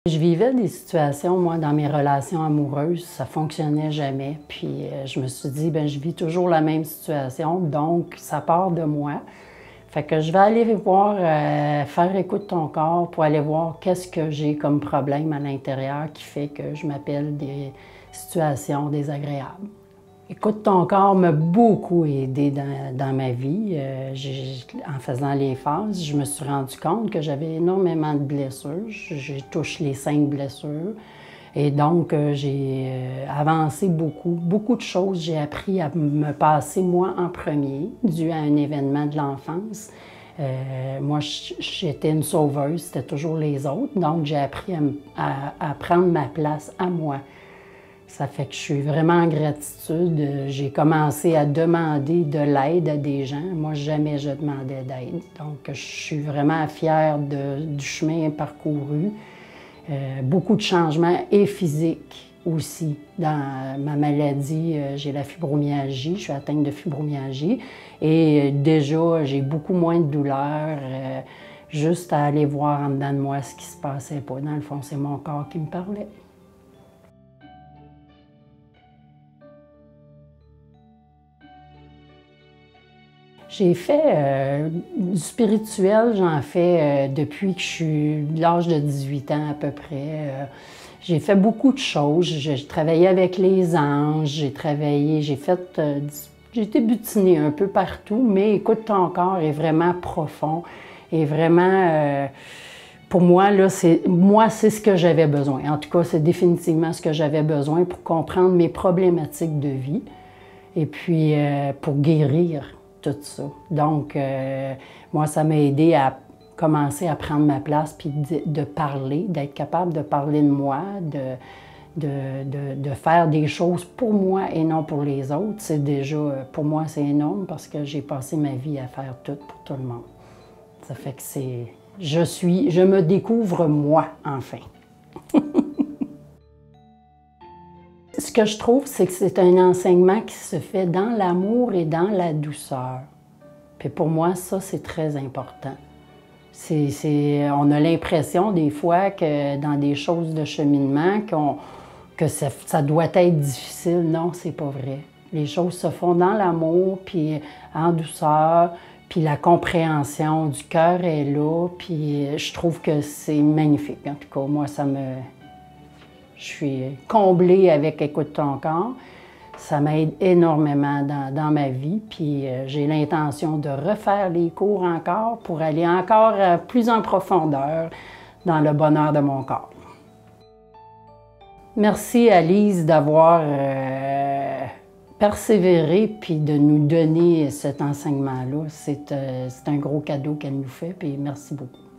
Je vivais des situations, moi, dans mes relations amoureuses, ça fonctionnait jamais. Puis je me suis dit, ben je vis toujours la même situation, donc ça part de moi. Fait que je vais aller voir, faire écoute ton corps pour aller voir qu'est-ce que j'ai comme problème à l'intérieur qui fait que je m'appelle des situations désagréables. Écoute ton corps m'a beaucoup aidé dans ma vie. En faisant les phases, je me suis rendu compte que j'avais énormément de blessures. J'ai touché les 5 blessures. Et donc, j'ai avancé beaucoup de choses. J'ai appris à me passer moi en premier, dû à un événement de l'enfance. Moi, j'étais une sauveuse, c'était toujours les autres. Donc, j'ai appris à prendre ma place à moi. Ça fait que je suis vraiment en gratitude. J'ai commencé à demander de l'aide à des gens. Moi, jamais je demandais d'aide. Donc, je suis vraiment fière du chemin parcouru. Beaucoup de changements et physiques aussi. Dans ma maladie, j'ai la fibromyalgie. Je suis atteinte de fibromyalgie. Et déjà, j'ai beaucoup moins de douleur. Juste à aller voir en dedans de moi ce qui se passait pas. Dans le fond, c'est mon corps qui me parlait. J'ai fait du spirituel, j'en fais depuis que je suis de l'âge de 18 ans à peu près. J'ai fait beaucoup de choses. J'ai travaillé avec les anges, j'ai été butinée un peu partout, mais écoute, ton corps est vraiment profond et vraiment, pour moi, là, c'est ce que j'avais besoin. En tout cas, c'est définitivement ce que j'avais besoin pour comprendre mes problématiques de vie et puis pour guérir tout ça. Donc, moi, ça m'a aidé à commencer à prendre ma place puis de parler, d'être capable de parler de moi, de faire des choses pour moi et non pour les autres. C'est déjà, pour moi, c'est énorme parce que j'ai passé ma vie à faire tout pour tout le monde. Ça fait que je me découvre moi, enfin. Ce que je trouve, c'est que c'est un enseignement qui se fait dans l'amour et dans la douceur. Puis pour moi, ça, c'est très important. On a l'impression des fois que dans des choses de cheminement, que ça doit être difficile. Non, c'est pas vrai. Les choses se font dans l'amour, puis en douceur, puis la compréhension du cœur est là, puis je trouve que c'est magnifique. En tout cas, moi, je suis comblée avec Écoute ton corps. Ça m'aide énormément dans ma vie. Puis j'ai l'intention de refaire les cours encore pour aller encore plus en profondeur dans le bonheur de mon corps. Merci à Lise d'avoir persévéré puis de nous donner cet enseignement-là. C'est un gros cadeau qu'elle nous fait, puis merci beaucoup.